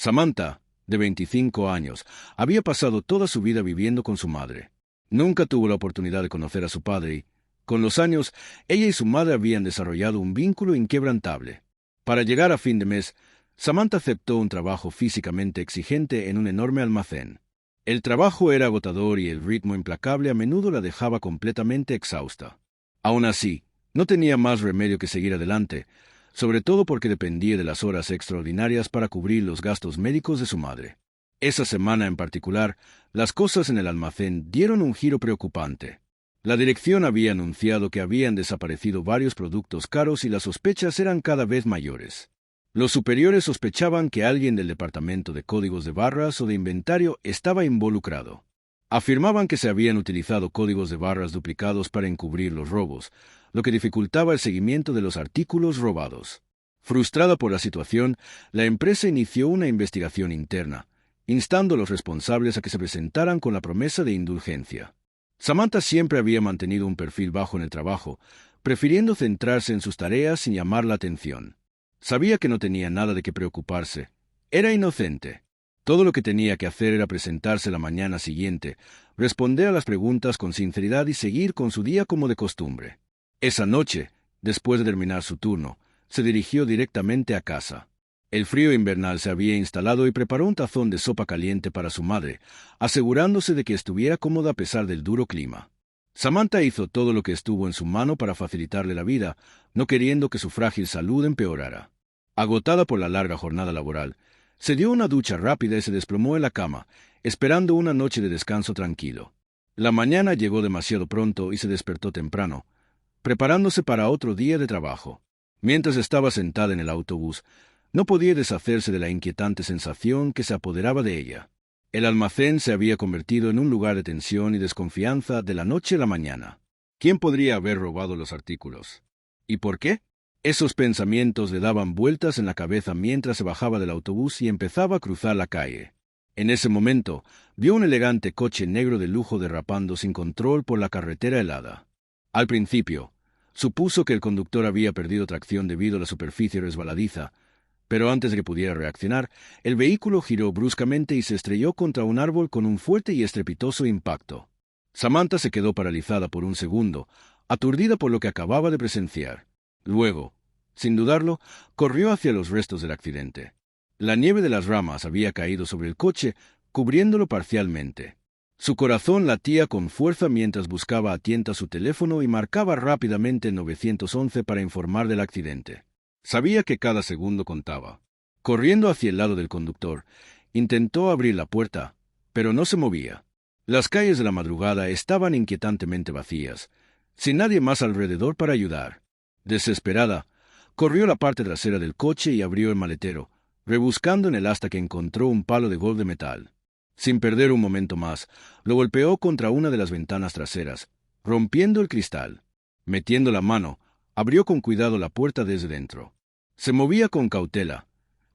Samantha, de 25 años, había pasado toda su vida viviendo con su madre. Nunca tuvo la oportunidad de conocer a su padre y, con los años, ella y su madre habían desarrollado un vínculo inquebrantable. Para llegar a fin de mes, Samantha aceptó un trabajo físicamente exigente en un enorme almacén. El trabajo era agotador y el ritmo implacable a menudo la dejaba completamente exhausta. Aún así, no tenía más remedio que seguir adelante, sobre todo porque dependía de las horas extraordinarias para cubrir los gastos médicos de su madre. Esa semana en particular, las cosas en el almacén dieron un giro preocupante. La dirección había anunciado que habían desaparecido varios productos caros y las sospechas eran cada vez mayores. Los superiores sospechaban que alguien del departamento de códigos de barras o de inventario estaba involucrado. Afirmaban que se habían utilizado códigos de barras duplicados para encubrir los robos, lo que dificultaba el seguimiento de los artículos robados. Frustrada por la situación, la empresa inició una investigación interna, instando a los responsables a que se presentaran con la promesa de indulgencia. Samantha siempre había mantenido un perfil bajo en el trabajo, prefiriendo centrarse en sus tareas sin llamar la atención. Sabía que no tenía nada de qué preocuparse. Era inocente. Todo lo que tenía que hacer era presentarse la mañana siguiente, responder a las preguntas con sinceridad y seguir con su día como de costumbre. Esa noche, después de terminar su turno, se dirigió directamente a casa. El frío invernal se había instalado y preparó un tazón de sopa caliente para su madre, asegurándose de que estuviera cómoda a pesar del duro clima. Samantha hizo todo lo que estuvo en su mano para facilitarle la vida, no queriendo que su frágil salud empeorara. Agotada por la larga jornada laboral, se dio una ducha rápida y se desplomó en la cama, esperando una noche de descanso tranquilo. La mañana llegó demasiado pronto y se despertó temprano, preparándose para otro día de trabajo. Mientras estaba sentada en el autobús, no podía deshacerse de la inquietante sensación que se apoderaba de ella. El almacén se había convertido en un lugar de tensión y desconfianza de la noche a la mañana. ¿Quién podría haber robado los artículos? ¿Y por qué? Esos pensamientos le daban vueltas en la cabeza mientras se bajaba del autobús y empezaba a cruzar la calle. En ese momento, vio un elegante coche negro de lujo derrapando sin control por la carretera helada. Al principio, supuso que el conductor había perdido tracción debido a la superficie resbaladiza, pero antes de que pudiera reaccionar, el vehículo giró bruscamente y se estrelló contra un árbol con un fuerte y estrepitoso impacto. Samantha se quedó paralizada por un segundo, aturdida por lo que acababa de presenciar. Luego, sin dudarlo, corrió hacia los restos del accidente. La nieve de las ramas había caído sobre el coche, cubriéndolo parcialmente. Su corazón latía con fuerza mientras buscaba a tientas su teléfono y marcaba rápidamente el 911 para informar del accidente. Sabía que cada segundo contaba. Corriendo hacia el lado del conductor, intentó abrir la puerta, pero no se movía. Las calles de la madrugada estaban inquietantemente vacías, sin nadie más alrededor para ayudar. Desesperada, corrió a la parte trasera del coche y abrió el maletero, rebuscando en él hasta que encontró un palo de golf de metal. Sin perder un momento más, lo golpeó contra una de las ventanas traseras, rompiendo el cristal. Metiendo la mano, abrió con cuidado la puerta desde dentro. Se movía con cautela,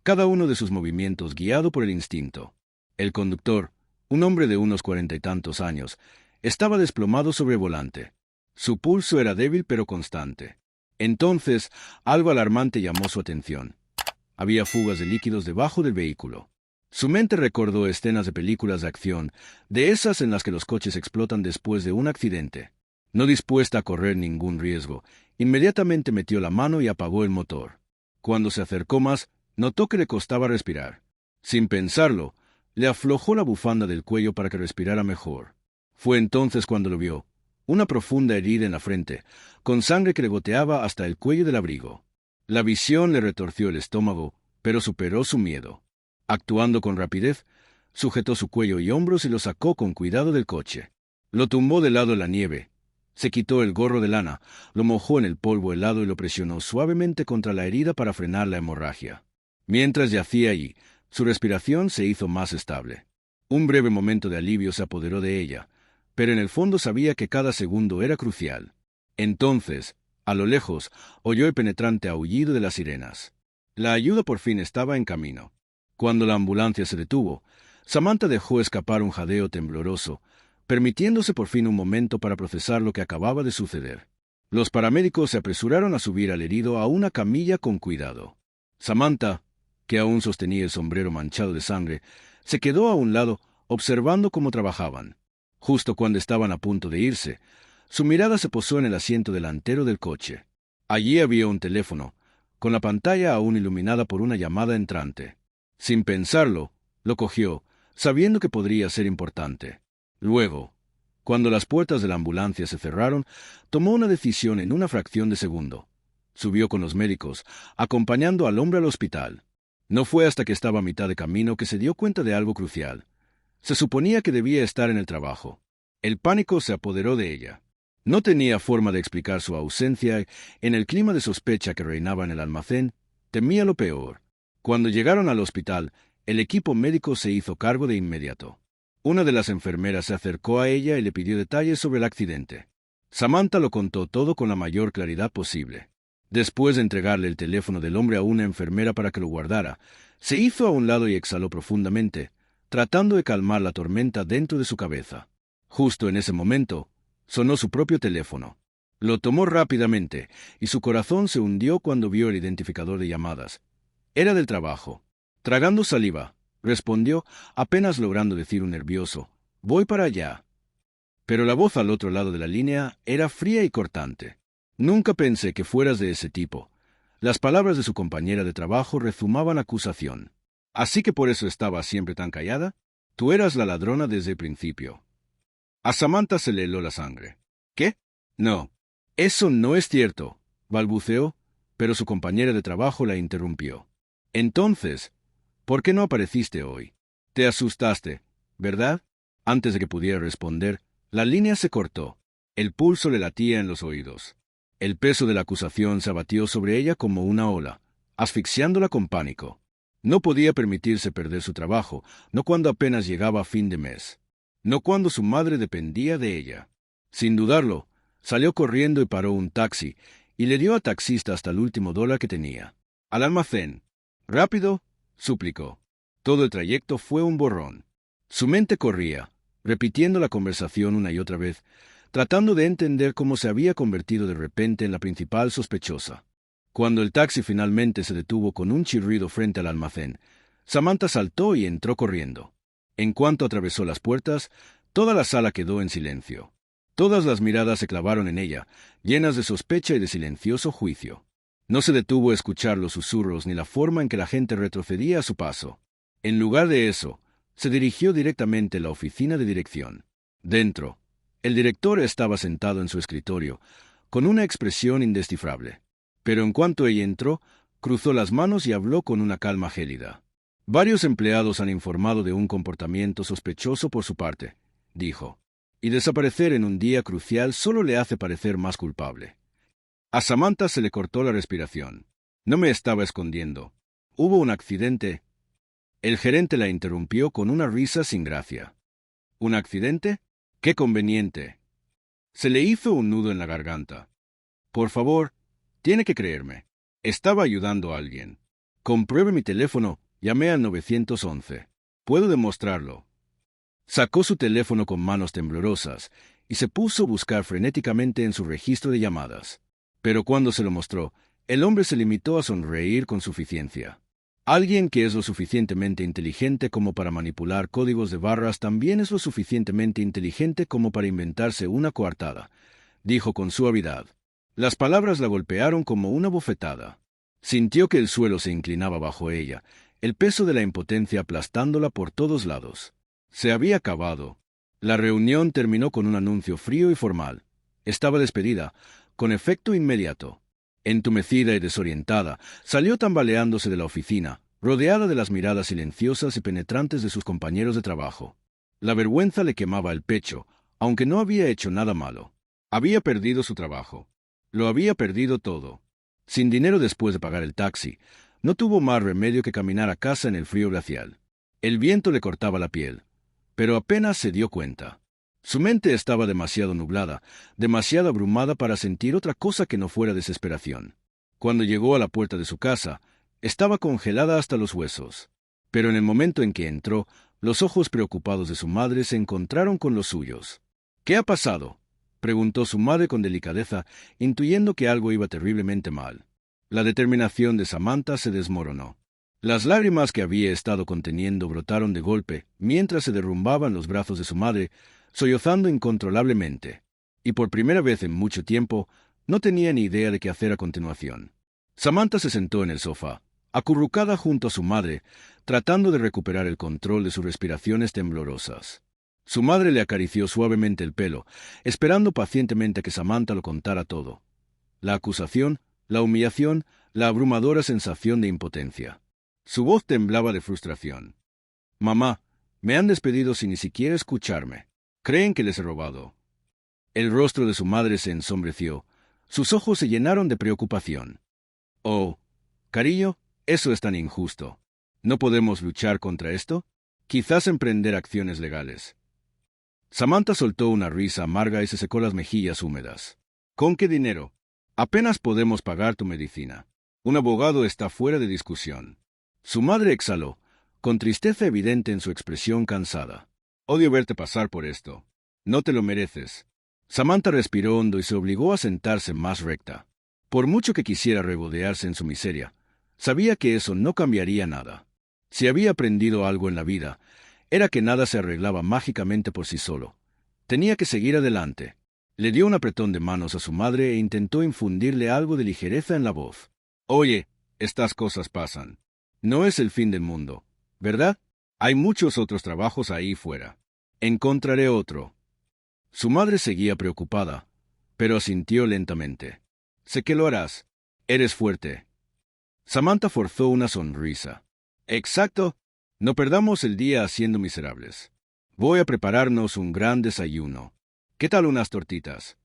cada uno de sus movimientos guiado por el instinto. El conductor, un hombre de unos 40 y tantos años, estaba desplomado sobre el volante. Su pulso era débil pero constante. Entonces, algo alarmante llamó su atención. Había fugas de líquidos debajo del vehículo. Su mente recordó escenas de películas de acción, de esas en las que los coches explotan después de un accidente. No dispuesta a correr ningún riesgo, inmediatamente metió la mano y apagó el motor. Cuando se acercó más, notó que le costaba respirar. Sin pensarlo, le aflojó la bufanda del cuello para que respirara mejor. Fue entonces cuando lo vio. Una profunda herida en la frente, con sangre que le goteaba hasta el cuello del abrigo. La visión le retorció el estómago, pero superó su miedo. Actuando con rapidez, sujetó su cuello y hombros y lo sacó con cuidado del coche. Lo tumbó de lado en la nieve. Se quitó el gorro de lana, lo mojó en el polvo helado y lo presionó suavemente contra la herida para frenar la hemorragia. Mientras yacía allí, su respiración se hizo más estable. Un breve momento de alivio se apoderó de ella, pero en el fondo sabía que cada segundo era crucial. Entonces, a lo lejos, oyó el penetrante aullido de las sirenas. La ayuda por fin estaba en camino. Cuando la ambulancia se detuvo, Samantha dejó escapar un jadeo tembloroso, permitiéndose por fin un momento para procesar lo que acababa de suceder. Los paramédicos se apresuraron a subir al herido a una camilla con cuidado. Samantha, que aún sostenía el sombrero manchado de sangre, se quedó a un lado observando cómo trabajaban. Justo cuando estaban a punto de irse, su mirada se posó en el asiento delantero del coche. Allí había un teléfono, con la pantalla aún iluminada por una llamada entrante. Sin pensarlo, lo cogió, sabiendo que podría ser importante. Luego, cuando las puertas de la ambulancia se cerraron, tomó una decisión en una fracción de segundo. Subió con los médicos, acompañando al hombre al hospital. No fue hasta que estaba a mitad de camino que se dio cuenta de algo crucial. Se suponía que debía estar en el trabajo. El pánico se apoderó de ella. No tenía forma de explicar su ausencia. En el clima de sospecha que reinaba en el almacén, temía lo peor. Cuando llegaron al hospital, el equipo médico se hizo cargo de inmediato. Una de las enfermeras se acercó a ella y le pidió detalles sobre el accidente. Samantha lo contó todo con la mayor claridad posible. Después de entregarle el teléfono del hombre a una enfermera para que lo guardara, se hizo a un lado y exhaló profundamente, tratando de calmar la tormenta dentro de su cabeza. Justo en ese momento, sonó su propio teléfono. Lo tomó rápidamente, y su corazón se hundió cuando vio el identificador de llamadas. Era del trabajo. Tragando saliva, respondió, apenas logrando decir un nervioso, «Voy para allá». Pero la voz al otro lado de la línea era fría y cortante. «Nunca pensé que fueras de ese tipo». Las palabras de su compañera de trabajo rezumaban acusación. «¿Así que por eso estabas siempre tan callada? Tú eras la ladrona desde el principio». A Samantha se le heló la sangre. «¿Qué? No. Eso no es cierto», balbuceó, pero su compañera de trabajo la interrumpió. «Entonces, ¿por qué no apareciste hoy? Te asustaste, ¿verdad?». Antes de que pudiera responder, la línea se cortó. El pulso le latía en los oídos. El peso de la acusación se abatió sobre ella como una ola, asfixiándola con pánico. No podía permitirse perder su trabajo, no cuando apenas llegaba a fin de mes. No cuando su madre dependía de ella. Sin dudarlo, salió corriendo y paró un taxi, y le dio al taxista hasta el último dólar que tenía. «Al almacén». «Rápido», suplicó. Todo el trayecto fue un borrón. Su mente corría, repitiendo la conversación una y otra vez, tratando de entender cómo se había convertido de repente en la principal sospechosa. Cuando el taxi finalmente se detuvo con un chirrido frente al almacén, Samantha saltó y entró corriendo. En cuanto atravesó las puertas, toda la sala quedó en silencio. Todas las miradas se clavaron en ella, llenas de sospecha y de silencioso juicio. No se detuvo a escuchar los susurros ni la forma en que la gente retrocedía a su paso. En lugar de eso, se dirigió directamente a la oficina de dirección. Dentro, el director estaba sentado en su escritorio, con una expresión indescifrable. Pero en cuanto ella entró, cruzó las manos y habló con una calma gélida. «Varios empleados han informado de un comportamiento sospechoso por su parte», dijo, «y desaparecer en un día crucial solo le hace parecer más culpable». A Samantha se le cortó la respiración. «No me estaba escondiendo. Hubo un accidente». El gerente la interrumpió con una risa sin gracia. «¿Un accidente? ¡Qué conveniente!». Se le hizo un nudo en la garganta. «Por favor, tiene que creerme. Estaba ayudando a alguien. Compruebe mi teléfono. Llamé al 911. Puedo demostrarlo». Sacó su teléfono con manos temblorosas y se puso a buscar frenéticamente en su registro de llamadas. Pero cuando se lo mostró, el hombre se limitó a sonreír con suficiencia. «Alguien que es lo suficientemente inteligente como para manipular códigos de barras también es lo suficientemente inteligente como para inventarse una coartada», dijo con suavidad. Las palabras la golpearon como una bofetada. Sintió que el suelo se inclinaba bajo ella, el peso de la impotencia aplastándola por todos lados. Se había acabado. La reunión terminó con un anuncio frío y formal. Estaba despedida, con efecto inmediato. Entumecida y desorientada, salió tambaleándose de la oficina, rodeada de las miradas silenciosas y penetrantes de sus compañeros de trabajo. La vergüenza le quemaba el pecho, aunque no había hecho nada malo. Había perdido su trabajo. Lo había perdido todo. Sin dinero después de pagar el taxi, no tuvo más remedio que caminar a casa en el frío glacial. El viento le cortaba la piel, pero apenas se dio cuenta. Su mente estaba demasiado nublada, demasiado abrumada para sentir otra cosa que no fuera desesperación. Cuando llegó a la puerta de su casa, estaba congelada hasta los huesos. Pero en el momento en que entró, los ojos preocupados de su madre se encontraron con los suyos. «¿Qué ha pasado?», preguntó su madre con delicadeza, intuyendo que algo iba terriblemente mal. La determinación de Samantha se desmoronó. Las lágrimas que había estado conteniendo brotaron de golpe, mientras se derrumbaban los brazos de su madre, sollozando incontrolablemente. Y por primera vez en mucho tiempo, no tenía ni idea de qué hacer a continuación. Samantha se sentó en el sofá, acurrucada junto a su madre, tratando de recuperar el control de sus respiraciones temblorosas. Su madre le acarició suavemente el pelo, esperando pacientemente a que Samantha lo contara todo. La acusación, la humillación, la abrumadora sensación de impotencia. Su voz temblaba de frustración. «Mamá, me han despedido sin ni siquiera escucharme. Creen que les he robado». El rostro de su madre se ensombreció. Sus ojos se llenaron de preocupación. «Oh, cariño, eso es tan injusto. ¿No podemos luchar contra esto? Quizás emprender acciones legales». Samantha soltó una risa amarga y se secó las mejillas húmedas. «¿Con qué dinero? Apenas podemos pagar tu medicina. Un abogado está fuera de discusión». Su madre exhaló, con tristeza evidente en su expresión cansada. «Odio verte pasar por esto. No te lo mereces». Samantha respiró hondo y se obligó a sentarse más recta. Por mucho que quisiera regodearse en su miseria, sabía que eso no cambiaría nada. Si había aprendido algo en la vida, era que nada se arreglaba mágicamente por sí solo. Tenía que seguir adelante. Le dio un apretón de manos a su madre e intentó infundirle algo de ligereza en la voz. «Oye, estas cosas pasan. No es el fin del mundo, ¿verdad? Hay muchos otros trabajos ahí fuera. Encontraré otro». Su madre seguía preocupada, pero asintió lentamente. «Sé que lo harás. Eres fuerte». Samantha forzó una sonrisa. «Exacto. No perdamos el día haciendo miserables. Voy a prepararnos un gran desayuno. ¿Qué tal unas tortitas?»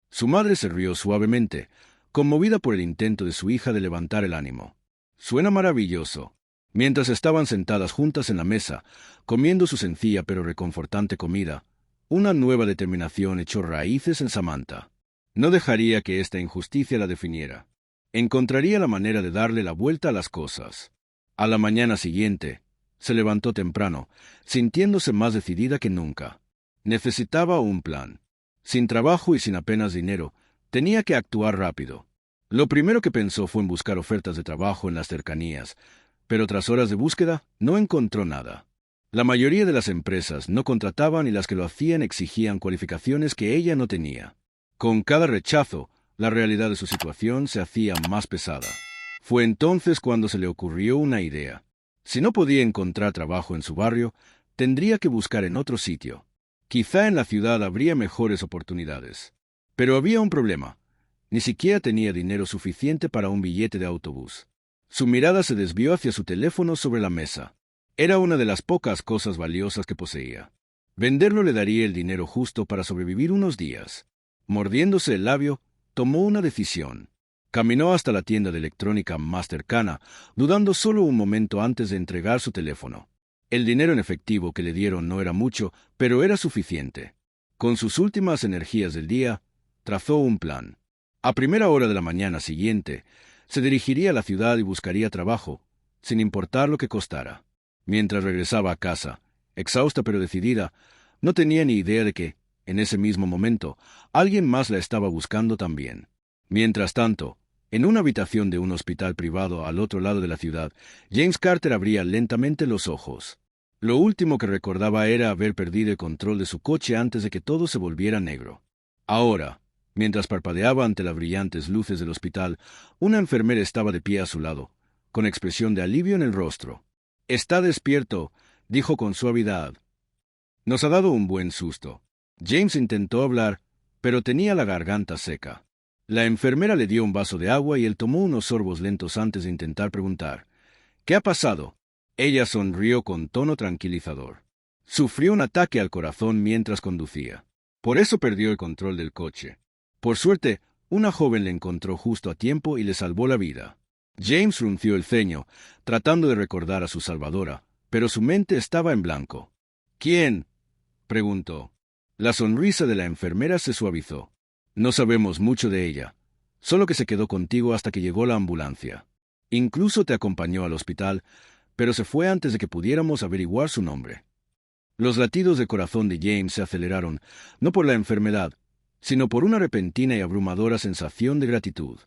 Su madre se rió suavemente, conmovida por el intento de su hija de levantar el ánimo. «Suena maravilloso». Mientras estaban sentadas juntas en la mesa, comiendo su sencilla pero reconfortante comida, una nueva determinación echó raíces en Samantha. No dejaría que esta injusticia la definiera. Encontraría la manera de darle la vuelta a las cosas. A la mañana siguiente, se levantó temprano, sintiéndose más decidida que nunca. Necesitaba un plan. Sin trabajo y sin apenas dinero, tenía que actuar rápido. Lo primero que pensó fue en buscar ofertas de trabajo en las cercanías, pero tras horas de búsqueda no encontró nada. La mayoría de las empresas no contrataban y las que lo hacían exigían cualificaciones que ella no tenía. Con cada rechazo, la realidad de su situación se hacía más pesada. Fue entonces cuando se le ocurrió una idea. Si no podía encontrar trabajo en su barrio, tendría que buscar en otro sitio. Quizá en la ciudad habría mejores oportunidades. Pero había un problema. Ni siquiera tenía dinero suficiente para un billete de autobús. Su mirada se desvió hacia su teléfono sobre la mesa. Era una de las pocas cosas valiosas que poseía. Venderlo le daría el dinero justo para sobrevivir unos días. Mordiéndose el labio, tomó una decisión. Caminó hasta la tienda de electrónica más cercana, dudando solo un momento antes de entregar su teléfono. El dinero en efectivo que le dieron no era mucho, pero era suficiente. Con sus últimas energías del día, trazó un plan. A primera hora de la mañana siguiente, se dirigiría a la ciudad y buscaría trabajo, sin importar lo que costara. Mientras regresaba a casa, exhausta pero decidida, no tenía ni idea de que, en ese mismo momento, alguien más la estaba buscando también. Mientras tanto, en una habitación de un hospital privado al otro lado de la ciudad, James Carter abría lentamente los ojos. Lo último que recordaba era haber perdido el control de su coche antes de que todo se volviera negro. Ahora, mientras parpadeaba ante las brillantes luces del hospital, una enfermera estaba de pie a su lado, con expresión de alivio en el rostro. «Está despierto», dijo con suavidad. «Nos ha dado un buen susto». James intentó hablar, pero tenía la garganta seca. La enfermera le dio un vaso de agua y él tomó unos sorbos lentos antes de intentar preguntar. «¿Qué ha pasado?» Ella sonrió con tono tranquilizador. Sufrió un ataque al corazón mientras conducía. Por eso perdió el control del coche. Por suerte, una joven le encontró justo a tiempo y le salvó la vida. James frunció el ceño, tratando de recordar a su salvadora, pero su mente estaba en blanco. «¿Quién?», preguntó. La sonrisa de la enfermera se suavizó. «No sabemos mucho de ella, solo que se quedó contigo hasta que llegó la ambulancia. Incluso te acompañó al hospital, pero se fue antes de que pudiéramos averiguar su nombre». Los latidos de corazón de James se aceleraron, no por la enfermedad, sino por una repentina y abrumadora sensación de gratitud.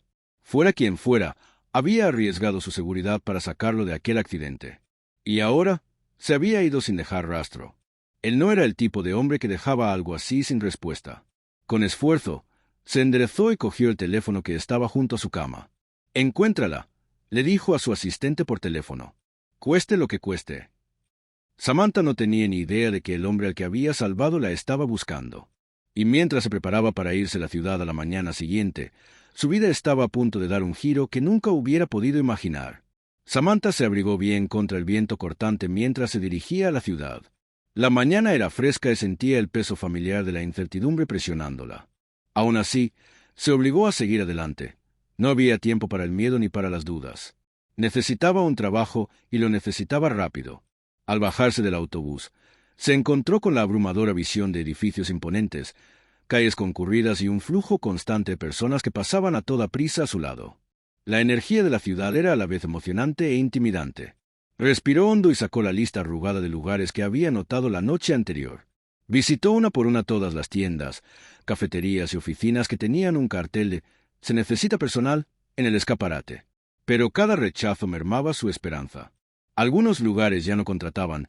Fuera quien fuera, Había arriesgado su seguridad para sacarlo de aquel accidente. Y ahora se había ido sin dejar rastro. Él no era el tipo de hombre que dejaba algo así sin respuesta. Con esfuerzo, se enderezó y cogió el teléfono que estaba junto a su cama. «Encuéntrala», le dijo a su asistente por teléfono. «Cueste lo que cueste». Samantha no tenía ni idea de que el hombre al que había salvado la estaba buscando. Y mientras se preparaba para irse a la ciudad a la mañana siguiente, su vida estaba a punto de dar un giro que nunca hubiera podido imaginar. Samantha se abrigó bien contra el viento cortante mientras se dirigía a la ciudad. La mañana era fresca y sentía el peso familiar de la incertidumbre presionándola. Aún así, se obligó a seguir adelante. No había tiempo para el miedo ni para las dudas. Necesitaba un trabajo y lo necesitaba rápido. Al bajarse del autobús, se encontró con la abrumadora visión de edificios imponentes, calles concurridas y un flujo constante de personas que pasaban a toda prisa a su lado. La energía de la ciudad era a la vez emocionante e intimidante. Respiró hondo y sacó la lista arrugada de lugares que había notado la noche anterior. Visitó una por una todas las tiendas, cafeterías y oficinas que tenían un cartel de «Se necesita personal» en el escaparate. Pero cada rechazo mermaba su esperanza. Algunos lugares ya no contrataban,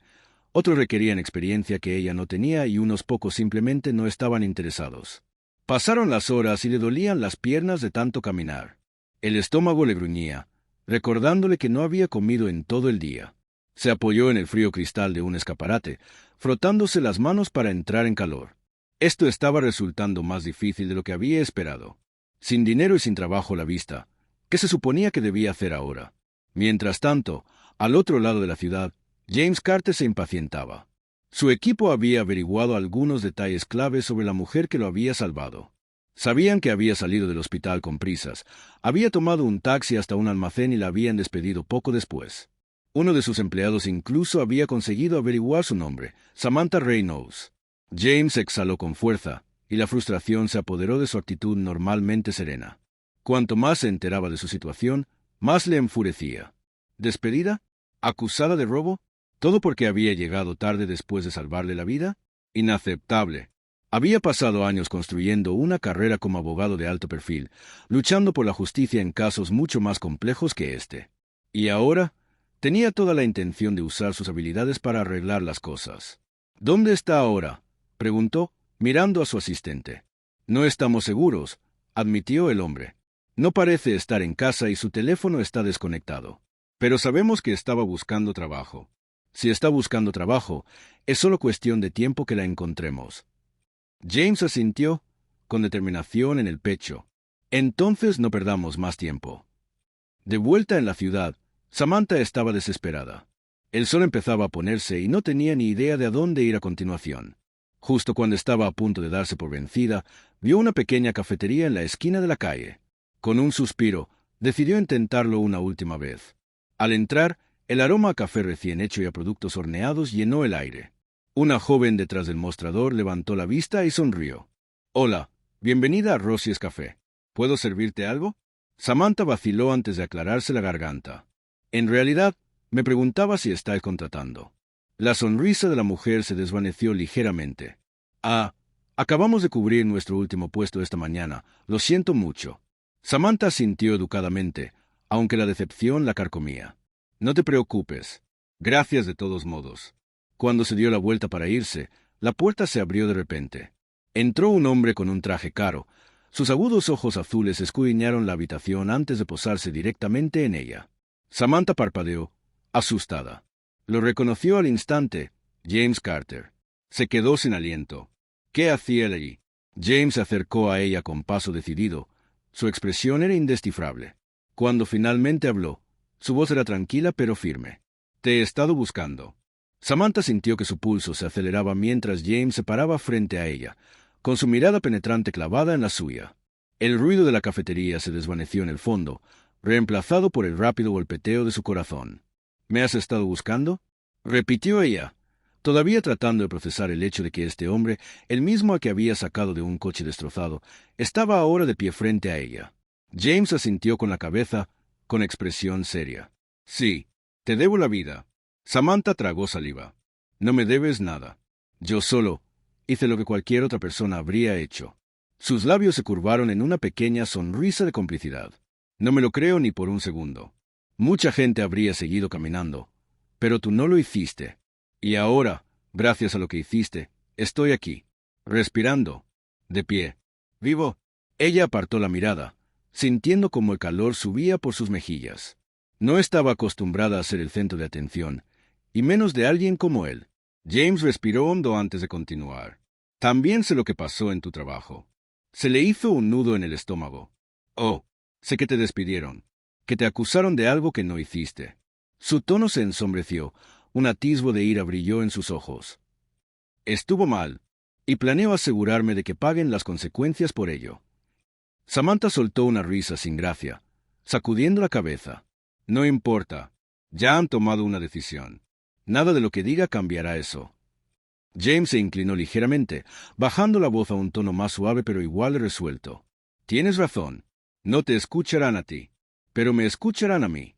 otros requerían experiencia que ella no tenía y unos pocos simplemente no estaban interesados. Pasaron las horas y le dolían las piernas de tanto caminar. El estómago le gruñía, recordándole que no había comido en todo el día. Se apoyó en el frío cristal de un escaparate, frotándose las manos para entrar en calor. Esto estaba resultando más difícil de lo que había esperado. Sin dinero y sin trabajo a la vista, ¿qué se suponía que debía hacer ahora? Mientras tanto, al otro lado de la ciudad, James Carter se impacientaba. Su equipo había averiguado algunos detalles claves sobre la mujer que lo había salvado. Sabían que había salido del hospital con prisas, había tomado un taxi hasta un almacén y la habían despedido poco después. Uno de sus empleados incluso había conseguido averiguar su nombre, Samantha Reynolds. James exhaló con fuerza, y la frustración se apoderó de su actitud normalmente serena. Cuanto más se enteraba de su situación, más le enfurecía. ¿Despedida? ¿Acusada de robo? ¿Todo porque había llegado tarde después de salvarle la vida? Inaceptable. Había pasado años construyendo una carrera como abogado de alto perfil, luchando por la justicia en casos mucho más complejos que este. Y ahora tenía toda la intención de usar sus habilidades para arreglar las cosas. «¿Dónde está ahora?», preguntó, mirando a su asistente. «No estamos seguros», admitió el hombre. «No parece estar en casa y su teléfono está desconectado. Pero sabemos que estaba buscando trabajo. Si está buscando trabajo, es solo cuestión de tiempo que la encontremos». James asintió, con determinación en el pecho. «Entonces no perdamos más tiempo». De vuelta en la ciudad, Samantha estaba desesperada. El sol empezaba a ponerse y no tenía ni idea de a dónde ir a continuación. Justo cuando estaba a punto de darse por vencida, vio una pequeña cafetería en la esquina de la calle. Con un suspiro, decidió intentarlo una última vez. Al entrar, el aroma a café recién hecho y a productos horneados llenó el aire. Una joven detrás del mostrador levantó la vista y sonrió. «Hola, bienvenida a Rosie's Café. ¿Puedo servirte algo?» Samantha vaciló antes de aclararse la garganta. «En realidad, me preguntaba si estáis contratando». La sonrisa de la mujer se desvaneció ligeramente. Acabamos de cubrir nuestro último puesto esta mañana. Lo siento mucho». Samantha sintió educadamente, aunque la decepción la carcomía. «No te preocupes. Gracias de todos modos». Cuando se dio la vuelta para irse, la puerta se abrió de repente. Entró un hombre con un traje caro. Sus agudos ojos azules escudriñaron la habitación antes de posarse directamente en ella. Samantha parpadeó, asustada. Lo reconoció al instante, James Carter. Se quedó sin aliento. ¿Qué hacía él allí? James se acercó a ella con paso decidido. Su expresión era indescifrable. Cuando finalmente habló, su voz era tranquila pero firme. «Te he estado buscando». Samantha sintió que su pulso se aceleraba mientras James se paraba frente a ella, con su mirada penetrante clavada en la suya. El ruido de la cafetería se desvaneció en el fondo, reemplazado por el rápido golpeteo de su corazón. «¿Me has estado buscando?», repitió ella, todavía tratando de procesar el hecho de que este hombre, el mismo a que había sacado de un coche destrozado, estaba ahora de pie frente a ella. James asintió con la cabeza, con expresión seria. «Sí, te debo la vida». Samantha tragó saliva. «No me debes nada. Yo solo hice lo que cualquier otra persona habría hecho». Sus labios se curvaron en una pequeña sonrisa de complicidad. No me lo creo ni por un segundo. Mucha gente habría seguido caminando, pero tú no lo hiciste. Y ahora, gracias a lo que hiciste, estoy aquí, respirando, de pie, vivo. Ella apartó la mirada, sintiendo como el calor subía por sus mejillas. No estaba acostumbrada a ser el centro de atención, y menos de alguien como él. James respiró hondo antes de continuar. También sé lo que pasó en tu trabajo. Se le hizo un nudo en el estómago. Oh, sé que te despidieron, que te acusaron de algo que no hiciste. Su tono se ensombreció, un atisbo de ira brilló en sus ojos. Estuvo mal, y planeo asegurarme de que paguen las consecuencias por ello. Samantha soltó una risa sin gracia, sacudiendo la cabeza. No importa, ya han tomado una decisión. Nada de lo que diga cambiará eso. James se inclinó ligeramente, bajando la voz a un tono más suave pero igual de resuelto. Tienes razón. No te escucharán a ti, pero me escucharán a mí.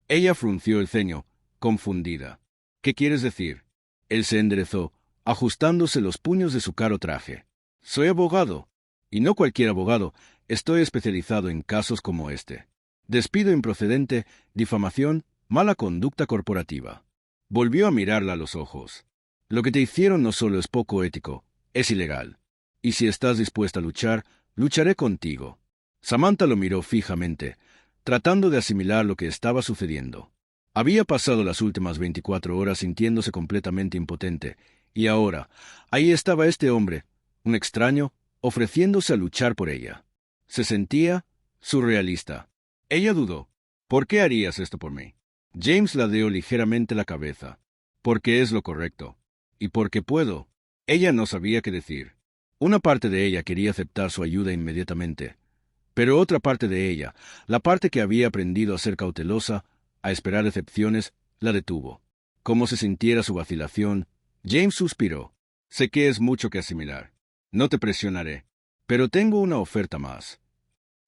Ella frunció el ceño, confundida. ¿Qué quieres decir? Él se enderezó, ajustándose los puños de su caro traje. Soy abogado, y no cualquier abogado. Estoy especializado en casos como este. Despido improcedente, difamación, mala conducta corporativa. Volvió a mirarla a los ojos. Lo que te hicieron no solo es poco ético, es ilegal. Y si estás dispuesta a luchar, lucharé contigo. Samantha lo miró fijamente, tratando de asimilar lo que estaba sucediendo. Había pasado las últimas 24 horas sintiéndose completamente impotente, y ahora, ahí estaba este hombre, un extraño, ofreciéndose a luchar por ella. Se sentía surrealista. Ella dudó. ¿Por qué harías esto por mí? James ladeó ligeramente la cabeza. Porque es lo correcto. Y porque puedo. Ella no sabía qué decir. Una parte de ella quería aceptar su ayuda inmediatamente. Pero otra parte de ella, la parte que había aprendido a ser cautelosa, a esperar excepciones, la detuvo. Como se sintiera su vacilación, James suspiró. Sé que es mucho que asimilar. No te presionaré. Pero tengo una oferta más.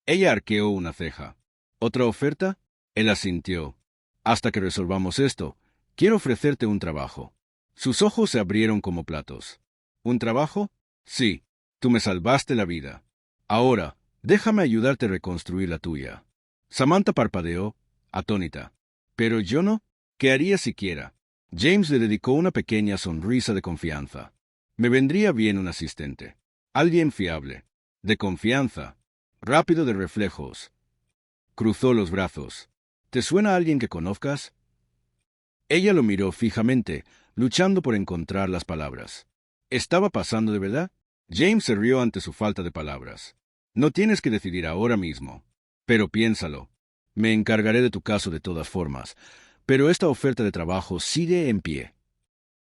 Ella arqueó una ceja. ¿Otra oferta? Él asintió. Hasta que resolvamos esto, quiero ofrecerte un trabajo. Sus ojos se abrieron como platos. ¿Un trabajo? Sí. Tú me salvaste la vida. Ahora, déjame ayudarte a reconstruir la tuya. Samantha parpadeó, atónita. ¿Pero yo no? ¿Qué haría siquiera? James le dedicó una pequeña sonrisa de confianza. Me vendría bien un asistente. Alguien fiable. De confianza. Rápido de reflejos. Cruzó los brazos. ¿Te suena a alguien que conozcas? Ella lo miró fijamente, luchando por encontrar las palabras. ¿Estaba pasando de verdad? James se rió ante su falta de palabras. No tienes que decidir ahora mismo. Pero piénsalo. Me encargaré de tu caso de todas formas. Pero esta oferta de trabajo sigue en pie.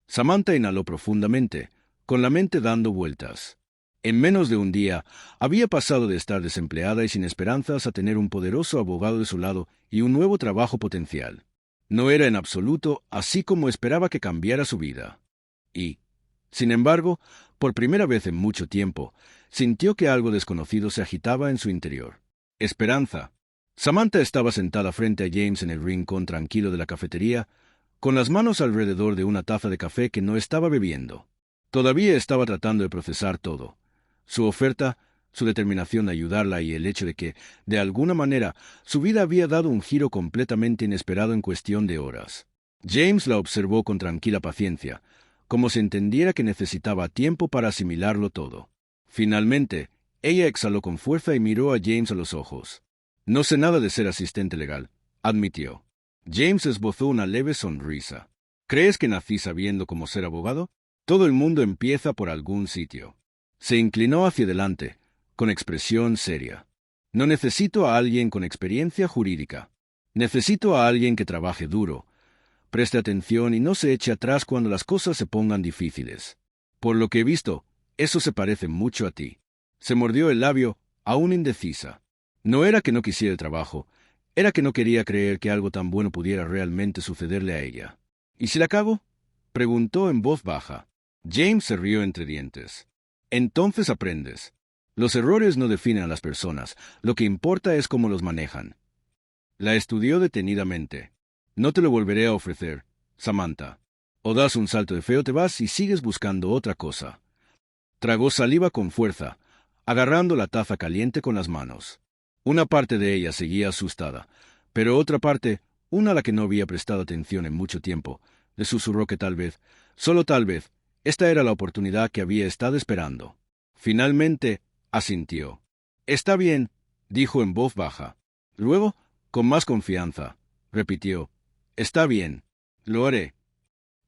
Samantha inhaló profundamente, con la mente dando vueltas. En menos de un día, había pasado de estar desempleada y sin esperanzas a tener un poderoso abogado de su lado y un nuevo trabajo potencial. No era en absoluto así como esperaba que cambiara su vida. Y, sin embargo, por primera vez en mucho tiempo, sintió que algo desconocido se agitaba en su interior. Esperanza. Samantha estaba sentada frente a James en el rincón tranquilo de la cafetería, con las manos alrededor de una taza de café que no estaba bebiendo. Todavía estaba tratando de procesar todo. Su oferta, su determinación de ayudarla y el hecho de que, de alguna manera, su vida había dado un giro completamente inesperado en cuestión de horas. James la observó con tranquila paciencia, como si entendiera que necesitaba tiempo para asimilarlo todo. Finalmente, ella exhaló con fuerza y miró a James a los ojos. No sé nada de ser asistente legal, admitió. James esbozó una leve sonrisa. ¿Crees que nací sabiendo cómo ser abogado? Todo el mundo empieza por algún sitio. Se inclinó hacia adelante, con expresión seria. No necesito a alguien con experiencia jurídica. Necesito a alguien que trabaje duro, preste atención y no se eche atrás cuando las cosas se pongan difíciles. Por lo que he visto, eso se parece mucho a ti. Se mordió el labio, aún indecisa. No era que no quisiera el trabajo, era que no quería creer que algo tan bueno pudiera realmente sucederle a ella. ¿Y si la cago? Preguntó en voz baja. James se rió entre dientes. Entonces aprendes. Los errores no definen a las personas, lo que importa es cómo los manejan. La estudió detenidamente. No te lo volveré a ofrecer, Samantha. O das un salto de fe o te vas y sigues buscando otra cosa. Tragó saliva con fuerza, agarrando la taza caliente con las manos. Una parte de ella seguía asustada, pero otra parte, una a la que no había prestado atención en mucho tiempo, le susurró que tal vez, solo tal vez, esta era la oportunidad que había estado esperando. Finalmente, asintió. Está bien, dijo en voz baja. Luego, con más confianza, repitió. Está bien, lo haré.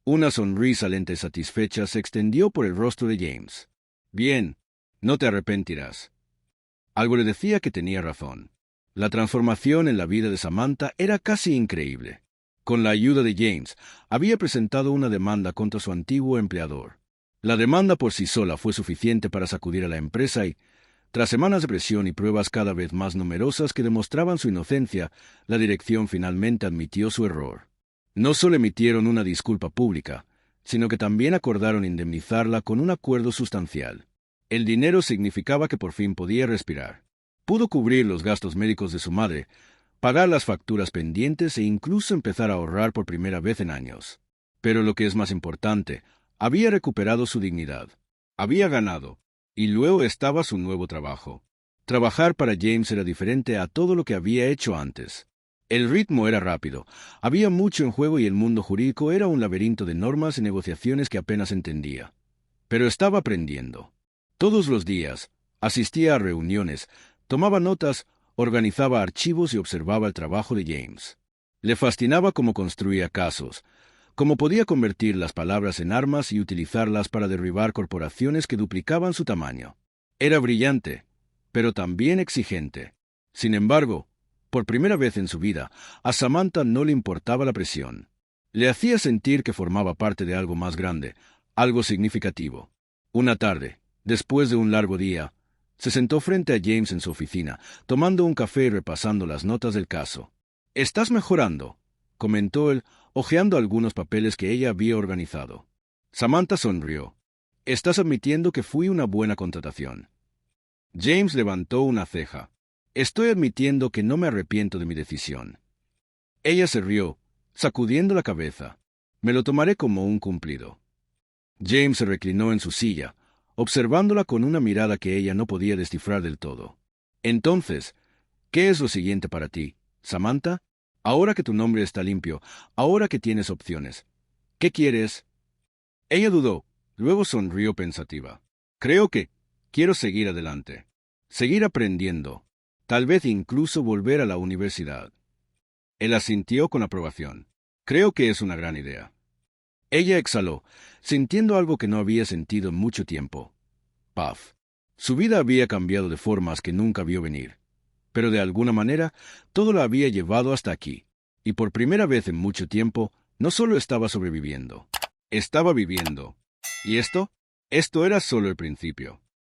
Una sonrisa lenta y satisfecha se extendió por el rostro de James. Bien, no te arrepentirás. Algo le decía que tenía razón. La transformación en la vida de Samantha era casi increíble. Con la ayuda de James, había presentado una demanda contra su antiguo empleador. La demanda por sí sola fue suficiente para sacudir a la empresa y, tras semanas de presión y pruebas cada vez más numerosas que demostraban su inocencia, la dirección finalmente admitió su error. No solo emitieron una disculpa pública, sino que también acordaron indemnizarla con un acuerdo sustancial. El dinero significaba que por fin podía respirar. Pudo cubrir los gastos médicos de su madre, pagar las facturas pendientes e incluso empezar a ahorrar por primera vez en años. Pero lo que es más importante, había recuperado su dignidad. Había ganado, y luego estaba su nuevo trabajo. Trabajar para James era diferente a todo lo que había hecho antes. El ritmo era rápido, había mucho en juego y el mundo jurídico era un laberinto de normas y negociaciones que apenas entendía. Pero estaba aprendiendo. Todos los días, asistía a reuniones, tomaba notas, organizaba archivos y observaba el trabajo de James. Le fascinaba cómo construía casos, cómo podía convertir las palabras en armas y utilizarlas para derribar corporaciones que duplicaban su tamaño. Era brillante, pero también exigente. Sin embargo, por primera vez en su vida, a Samantha no le importaba la presión. Le hacía sentir que formaba parte de algo más grande, algo significativo. Una tarde, después de un largo día, se sentó frente a James en su oficina, tomando un café y repasando las notas del caso. «Estás mejorando», comentó él, hojeando algunos papeles que ella había organizado. Samantha sonrió. «Estás admitiendo que fui una buena contratación». James levantó una ceja. «Estoy admitiendo que no me arrepiento de mi decisión». Ella se rió, sacudiendo la cabeza. «Me lo tomaré como un cumplido». James se reclinó en su silla, observándola con una mirada que ella no podía descifrar del todo. «Entonces, ¿qué es lo siguiente para ti, Samantha? Ahora que tu nombre está limpio, ahora que tienes opciones, ¿qué quieres?» Ella dudó, luego sonrió pensativa. «Creo que quiero seguir adelante, seguir aprendiendo, tal vez incluso volver a la universidad». Él asintió con aprobación. «Creo que es una gran idea». Ella exhaló, sintiendo algo que no había sentido en mucho tiempo. Paz. Su vida había cambiado de formas que nunca vio venir. Pero de alguna manera, todo la había llevado hasta aquí. Y por primera vez en mucho tiempo, no solo estaba sobreviviendo, estaba viviendo. ¿Y esto? Esto era solo el principio.